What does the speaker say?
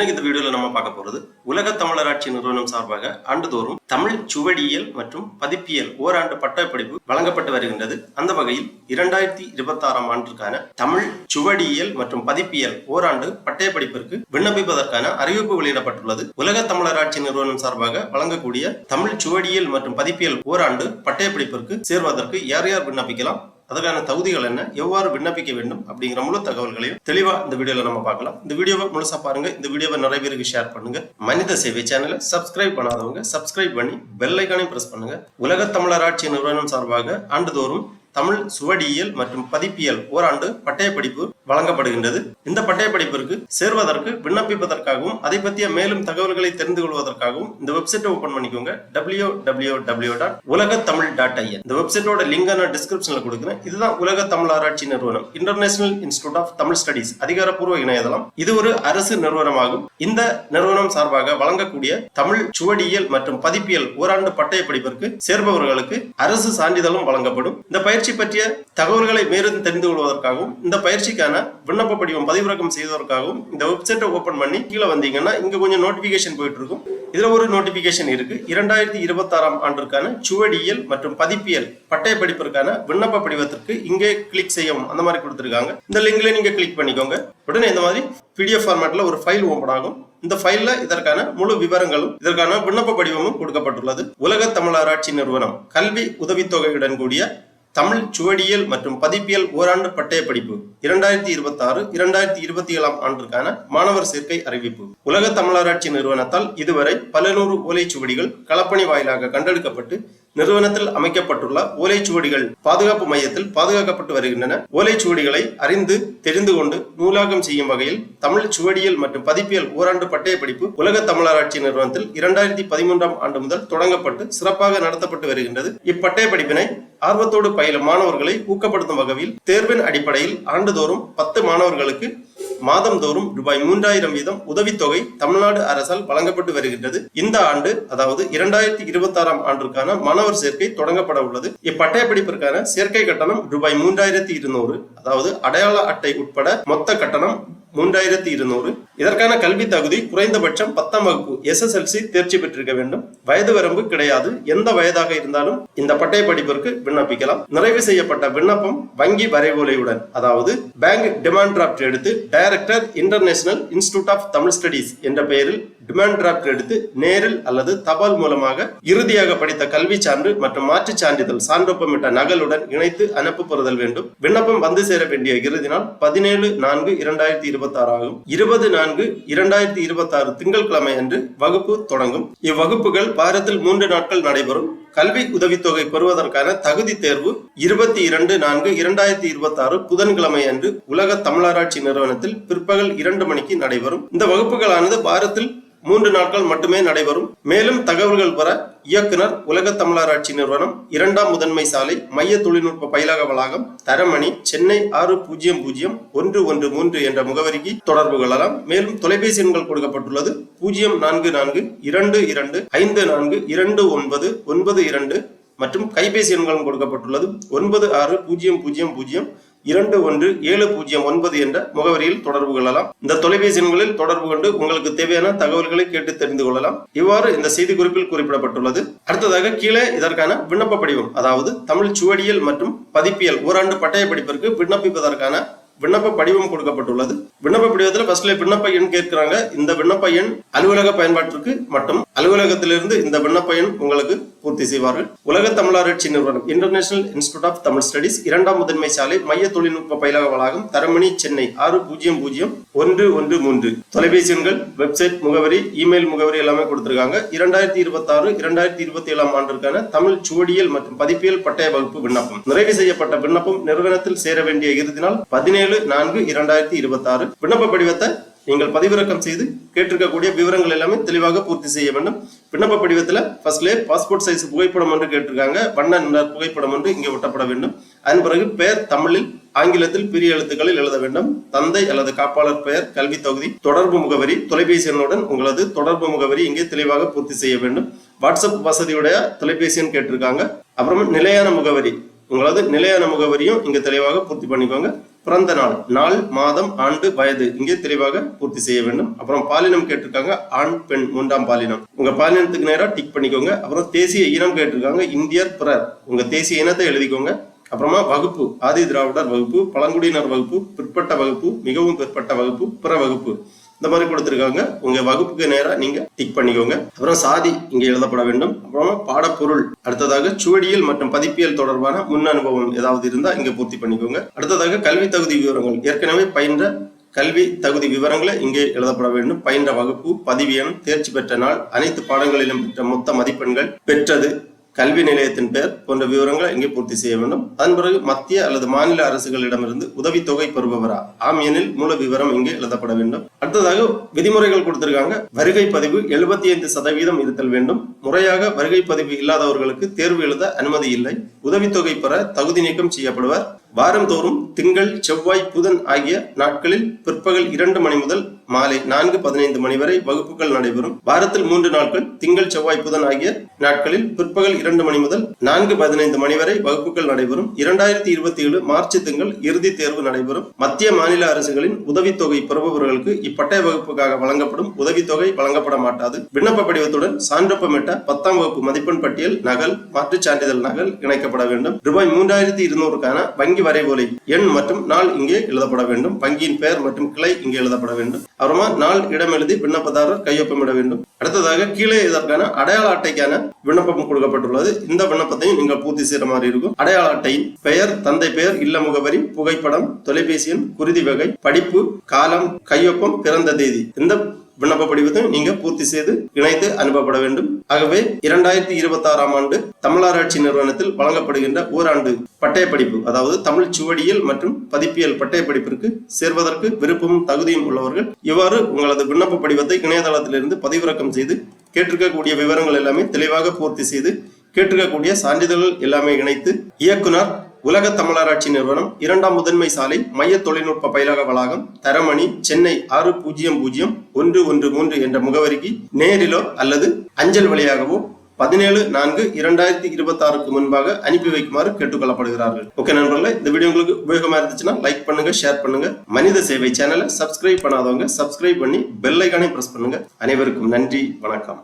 இன்னைக்கு இந்த வீடியோல நம்ம பார்க்க போறது உலக தமிழராட்சி நிறுவனம் சார்பாக ஆண்டுதோறும் தமிழ் சுவடியியல் மற்றும் பதிப்பியல் ஓராண்டு பட்டப்படிப்பு வழங்கப்பட்டு வருகின்றது. அந்த வகையில் 2026ஆம் ஆண்டிற்கான தமிழ் சுவடியியல் மற்றும் பதிப்பியல் ஓராண்டு பட்டயப்படிப்பிற்கு விண்ணப்பிப்பதற்கான அறிவிப்பு வெளியிடப்பட்டுள்ளது. உலக தமிழராட்சி நிறுவனம் சார்பாக வழங்கக்கூடிய தமிழ் சுவடியியல் மற்றும் பதிப்பியல் ஓராண்டு பட்டயப்படிப்பிற்கு சேர்வதற்கு யார் யார் விண்ணப்பிக்கலாம், அதற்கான தகுதிகள் என்ன, எவ்வாறு விண்ணப்பிக்க வேண்டும் அப்படிங்கிற முழு தகவல்களையும் தெளிவா இந்த வீடியோல நம்ம பார்க்கலாம். இந்த வீடியோவை முழுசா பாருங்க. இந்த வீடியோவை நிறைய பேருக்கு ஷேர் பண்ணுங்க. மனித சேவை சேனலை சப்ஸ்கிரைப் பண்ணாதவங்க சப்ஸ்கிரைப் பண்ணி பெல் ஐகானையும் பிரஸ் பண்ணுங்க. உலக தமிழராட்சி நிறுவனம் சார்பாக ஆண்டுதோறும் தமிழ் சுவடியியல் மற்றும் பதிப்பியல் ஓராண்டு பட்டயப்படிப்பு வழங்கப்படுகின்றது. இந்த பட்டயப்படிப்பிற்கு சேர்வதற்கு விண்ணப்பிப்பதற்காகவும் அதை பற்றிய மேலும் தகவல்களை தெரிந்து கொள்வதற்காகவும் இந்த வெப்சைட்டை ஓபன் பண்ணிக்கோங்க. www.ulagathamil.in. இந்த வெப்சைட்டோட லிங்க் நான் டிஸ்கிரிப்ஷன்ல கொடுக்கிறேன். இதுதான் உலக தமிழராட்சி நிறுவனம், International Institute of Tamil Studies அதிகாரப்பூர்வ இணையதளம். இது ஒரு அரசு நிறுவனமாகும். இந்த நிறுவனம் சார்பாக வழங்கக்கூடிய தமிழ் சுவடியியல் மற்றும் பதிப்பியல் ஓராண்டு பட்டயப்படிப்பிற்கு சேர்பவர்களுக்கு அரசு சான்றிதழும் வழங்கப்படும். இந்த பயிற்சி பற்றிய தகவல்களை மேலும் தெரிந்து கொள்வதற்காகவும் இந்த பயிற்சிக்கான விண்ணப்ப படிவம் பதிவிறக்கம் செய்வதற்காகவும் இந்த வெப்சைட்டை ஓபன் பண்ணி கீழே வந்தீங்கன்னா இங்க கொஞ்சம் நோட்டிபிகேஷன் போயிட்டு இருக்கும். இதுல ஒரு நோட்டிபிகேஷன் இருக்கு. 2026ஆம் ஆண்டிற்கான சுவடியியல் மற்றும் பதிப்பியல் பட்டயப்படிப்பிற்கான விண்ணப்ப படிவத்திற்கு இங்கே கிளிக் செய்யவும் அந்த மாதிரி கொடுத்திருக்காங்க. இந்த லிங்க்ல நீங்க கிளிக் பண்ணிக்கோங்க. உடனே இந்த மாதிரி பிடிஎஃப் ஃபார்மேட்ல ஒரு ஃபைல் ஓபன் ஆகும். இந்த ஃபைல்ல இதற்கான முழு விவரங்களும் இதற்கான விண்ணப்ப படிவமும் கொடுக்கப்பட்டுள்ளது. உலக தமிழராட்சி நிறுவனம் கல்வி உதவித்தொகையுடன் கூடிய தமிழ் சுவடியியல் மற்றும் பதிப்பியல் ஓராண்டு பட்டயப்படிப்பு 2026-2027ஆம் ஆண்டிற்கான மாணவர் சேர்க்கை அறிவிப்பு. உலக தமிழராட்சி நிறுவனத்தால் இதுவரை பல நூறு ஓலைச்சுவடிகள் களப்பணி வாயிலாக கண்டெடுக்கப்பட்டு நிறுவனத்தில் அமைக்கப்பட்டுள்ள ஓலைச்சுவடிகள் பாதுகாப்பு மையத்தில் பாதுகாக்கப்பட்டு வருகின்றன. ஓலைச்சுவடிகளை அறிந்து தெரிந்து கொண்டு நூலாக்கம் செய்யும் வகையில் தமிழ் சுவடியியல் மற்றும் பதிப்பியல் ஓராண்டு பட்டயப்படிப்பு உலக தமிழராட்சி நிறுவனத்தில் 2013ஆம் ஆண்டு முதல் தொடங்கப்பட்டு சிறப்பாக நடத்தப்பட்டு வருகின்றது. இப்பட்டயப்படிப்பினை ஆர்வத்தோடு பயிலும் மாணவர்களை ஊக்கப்படுத்தும் வகையில் தேர்வின் அடிப்படையில் ஆண்டுதோறும் 10 மாணவர்களுக்கு மாதந்தோறும் ரூபாய் 3000 வீதம் உதவித்தொகை தமிழ்நாடு அரசால் வழங்கப்பட்டு வருகின்றது. இந்த ஆண்டு அதாவது 2026ஆம் ஆண்டிற்கான மாணவர் சேர்க்கை தொடங்கப்பட உள்ளது. இப்பட்டயப்படிப்பிற்கான சேர்க்கை கட்டணம் ரூபாய் 3200, அதாவது அடையாள அட்டை உட்பட மொத்த கட்டணம் 3200. இதற்கான கல்வி தகுதி குறைந்தபட்சம் 10ஆம் வகுப்பு SSLC தேர்ச்சி பெற்றிருக்க வேண்டும். வயது வரம்பு கிடையாது. எந்த வயதாக இருந்தாலும் இந்த பட்டய படிப்பிற்கு விண்ணப்பிக்கலாம். நிறைவு செய்யப்பட்ட விண்ணப்பம் வங்கி வரைவோலையுடன், அதாவது பேங்க் டிமாண்ட் டிராப்ட் எடுத்து director International Institute of Tamil Studies என்ற பெயரில் டிமாண்ட் டிராப்ட் எடுத்து நேரில் அல்லது தபால் மூலமாக இறுதியாக படித்த கல்வி சான்று மற்றும் மாற்றுச் சான்றிதழ் சான்றொப்பமிட்ட நகலுடன் இணைத்து அனுப்பப்படுதல் வேண்டும். விண்ணப்பம் வந்து சேர வேண்டிய இறுதி நாள் 17/4/2026 ஆகும். 20/4/2026 திங்கட்கிழமை அன்று வகுப்பு தொடங்கும். இவ்வகுப்புகள் வாரத்தில் 3 நாட்கள் நடைபெறும். கல்வி உதவித்தொகை பெறுவதற்கான தகுதி தேர்வு 22/4/2026 புதன்கிழமை அன்று உலக தமிழராட்சி நிறுவனத்தில் பிற்பகல் 2 மணிக்கு நடைபெறும். இந்த வகுப்புகளானது வாரத்தில் 3 நாட்கள் மட்டுமே நடைபெறும். மேலும் தகவல்கள் பெற இயக்குனர் உலக தமிழராட்சி நிறுவனம் 2ஆம் முதன்மை சாலை மைய தொழில்நுட்ப பயிலக வளாகம் தரமணி சென்னை 600113 என்ற முகவரிக்கு தொடர்பு கொள்ளலாம். மேலும் தொலைபேசி எண்கள் கொடுக்கப்பட்டுள்ளது. 0422254292 மற்றும் கைபேசி எண்களும் கொடுக்கப்பட்டுள்ளது. 9600021709 என்ற முகவரியில் தொடர்பு கொள்ளலாம். இந்த தொலைபேசி எண்களில் தொடர்பு கொண்டு உங்களுக்கு தேவையான தகவல்களை கேட்டு தெரிந்து கொள்ளலாம். இவ்வாறு இந்த செய்தி குறிப்பில் குறிப்பிடப்பட்டுள்ளது. அடுத்ததாக கீழே இதற்கான விண்ணப்ப படிவம், அதாவது தமிழ் சுவடியியல் மற்றும் பதிப்பியல் ஓராண்டு பட்டய படிப்பிற்கு விண்ணப்பிப்பதற்கான விண்ணப்ப படிவம் கொடுக்கப்பட்டுள்ளது. விண்ணப்ப படிவத்தில் ஃபர்ஸ்ட்ல விண்ணப்ப எண் கேட்கிறாங்க. இந்த விண்ணப்ப எண் அலுவலக பயன்பாட்டிற்கு மட்டும் அலுவலகத்திலிருந்து இந்த விண்ணப்ப எண் உங்களுக்கு பூர்த்தி செய்வார்கள். உலக தமிழராட்சி நிறுவனம் International Institute of Tamil Studies 2ஆம் முதன்மை சாலை மைய தொழில்நுட்ப பயிலக வளாகம் தரமணி சென்னை 600113. தொலைபேசி எண்கள், வெப்சைட் முகவரி, இமெயில் முகவரி எல்லாமே கொடுத்திருக்காங்க. 2026-2027ஆம் ஆண்டிற்கான தமிழ் சுவடியியல் மற்றும் பதிப்பியல் பட்டய வகுப்பு விண்ணப்பம் நிறைவு செய்யப்பட்ட விண்ணப்பம் நிறுவனத்தில் சேர வேண்டிய இறுதி நாள் 17/4/2026. விண்ணப்ப படிவத்தை நீங்கள் பதிவிறக்கம் செய்து கேட்டிருக்கக்கூடிய விவரங்கள் எல்லாமே தெளிவாக பூர்த்தி செய்ய வேண்டும். விண்ணப்ப படிவத்தில் ஃபர்ஸ்ட்லே பாஸ்போர்ட் சைஸ் புகைப்படம் ஒன்று கேட்டிருக்காங்க. வண்ண நிற புகைப்படம் ஒன்று இங்கே ஒட்டப்பட வேண்டும். அதன் பிறகு பெயர் தமிழில் ஆங்கிலத்தில் பெரிய எழுத்துக்களில் எழுத வேண்டும். தந்தை அல்லது காப்பாளர் பெயர், கல்வி தகுதி, தொடர்பு முகவரி, தொலைபேசி எண்ணுடன் உங்களது தொடர்பு முகவரி இங்கே தெளிவாக பூர்த்தி செய்ய வேண்டும். வாட்ஸ்அப் வசதியுடைய தொலைபேசி எண் கேட்டிருக்காங்க. அப்புறமா நிலையான முகவரி, உங்களது நிலையான முகவரியும் இங்க தெளிவாக பூர்த்தி பண்ணிக்கோங்க. பிறந்த நாள், நாள், மாதம், ஆண்டு, வயது இங்கே தெளிவாக பூர்த்தி செய்ய வேண்டும். அப்புறம் பாலினம் கேட்டிருக்காங்க, ஆண், பெண், மூன்றாம் பாலினம். உங்க பாலினத்துக்கு நேரா டிக் பண்ணிக்கோங்க. அப்புறம் தேசிய இனம் கேட்டிருக்காங்க, இந்தியர், பிறர். உங்க தேசிய இனத்தை எழுதிக்கோங்க. அப்புறமா வகுப்பு, ஆதி திராவிடர் வகுப்பு, பழங்குடியினர் வகுப்பு, பிற்பட்ட வகுப்பு, மிகவும் பிற்பட்ட வகுப்பு, பிற வகுப்பு, இந்த மாதிரி கொடுத்திருக்காங்க. உங்க வகுப்புக்கு நேரா நீங்க டிக் பண்ணிக்கோங்க. அப்புறம் சாதி இங்கே எழுதப்பட வேண்டும். அப்புறமா பாடப்பொருள், அடுத்ததாக சுவடியியல் மற்றும் பதிப்பியல் தொடர்பான முன் அனுபவம் ஏதாவது இருந்தா இங்க பூர்த்தி பண்ணிக்கோங்க. அடுத்ததாக கல்வி தகுதி விவரங்கள், ஏற்கனவே பயின்ற கல்வி தகுதி விவரங்களை இங்கே எழுதப்பட வேண்டும். பயின்ற வகுப்பு, பதிவு எண், தேர்ச்சி பெற்ற நாள், அனைத்து பாடங்களிலும் பெற்ற மொத்த மதிப்பெண்கள், பெற்றது, கல்வி நிலையத்தின் பெயர் போன்ற விவரங்களை இங்கே பூர்த்தி செய்ய வேண்டும். அதன் பிறகு மத்திய அல்லது மாநில அரசுகளிடமிருந்து உதவித்தொகை பெறுபவரா, ஆம் எனில் மூல விவரம் இங்கே எழுதப்பட வேண்டும். அடுத்ததாக விதிமுறைகள் கொடுத்திருக்காங்க. வருகை பதிவு 75% இருத்தல் வேண்டும். முறையாக வருகை பதிவு இல்லாதவர்களுக்கு தேர்வு எழுத அனுமதி இல்லை. உதவித்தொகை பெற தகுதி நீக்கம் செய்யப்படுவர். வாரந்தோறும் திங்கள், செவ்வாய், புதன் ஆகிய நாட்களில் பிற்பகல் 2 மணி முதல் மாலை 4:15 மணி வரை வகுப்புகள் நடைபெறும். வாரத்தில் 3 நாட்கள், திங்கள், செவ்வாய், புதன் ஆகிய நாட்களில் பிற்பகல் 2 மணி முதல் 4:15 மணி வரை வகுப்புகள் நடைபெறும். 2027 மார்ச் திங்கள் இறுதி தேர்வு நடைபெறும். மத்திய மாநில அரசுகளின் உதவித்தொகை பெறுபவர்களுக்கு இப்பட்டய வகுப்புக்காக வழங்கப்படும் உதவித்தொகை வழங்கப்பட மாட்டாது. விண்ணப்ப படிவத்துடன் சான்றொப்பமிட்ட 10ஆம் வகுப்பு மதிப்பெண் பட்டியல் நகல், மாற்றுச் சான்றிதழ் நகல் இணைக்கப்பட வேண்டும். ரூபாய் 3200க்கான வங்கி வரைவோலை எண் மற்றும் நாள் இங்கே எழுதப்பட வேண்டும். வங்கியின் பெயர் மற்றும் கிளை இங்கே எழுதப்பட வேண்டும். அப்புறமா நாள், இடம் எழுதி விண்ணப்பதாரர் கையொப்பமிட வேண்டும். அடுத்ததாக கீழே இதற்கான அடையாள அட்டைக்கான விண்ணப்பம் கொடுக்கப்பட்டுள்ளது. இந்த விண்ணப்பத்தையும் நீங்கள் பூர்த்தி செய்யற மாதிரி இருக்கும். அடையாள அட்டையின் பெயர், தந்தை பெயர், இல்ல முகவரி, புகைப்படம், தொலைபேசி எண், குருதி வகை, படிப்பு, காலம், கையொப்பம், பிறந்த தேதி, இந்த விண்ணப்ப படிவத்தை நீங்க பூர்த்தி செய்து இணைத்து அனுப்பப்பட வேண்டும். ஆகவே 2026ஆம் ஆண்டு தமிழராட்சி நிறுவனத்தில் வழங்கப்படுகின்ற ஓராண்டு பட்டய படிப்பு, அதாவது தமிழ் சுவடியியல் மற்றும் பதிப்பியல் பட்டய படிப்பிற்கு சேர்வதற்கு விருப்பமும் தகுதியும் உள்ளவர்கள் இவ்வாறு உங்களது விண்ணப்ப படிவத்தை இணையதளத்திலிருந்து பதிவிறக்கம் செய்து கேட்டிருக்கக்கூடிய விவரங்கள் எல்லாமே தெளிவாக பூர்த்தி செய்து கேட்டிருக்கக்கூடிய சான்றிதழ்கள் எல்லாமே இணைத்து இயக்குனர், உலக தமிழராட்சி நிறுவனம், 2ஆம் முதன்மை சாலை, மைய தொழில்நுட்ப பயிலக வளாகம், தரமணி, சென்னை 600113 என்ற முகவரிக்கு நேரிலோ அல்லது அஞ்சல் வழியாகவோ 17/4/2026க்கு முன்பாக அனுப்பி வைக்குமாறு கேட்டுக்கொள்ளப்படுகிறார்கள். ஓகே நண்பர்களே, இந்த வீடியோ உங்களுக்கு உபயோகமா இருந்துச்சுன்னா லைக் பண்ணுங்க, ஷேர் பண்ணுங்க. மனித சேவை சேனலை சப்ஸ்கிரைப் பண்ணாதவங்க சப்ஸ்கிரைப் பண்ணி பெல் ஐகானை பிரஸ் பண்ணுங்க. அனைவருக்கும் நன்றி, வணக்கம்.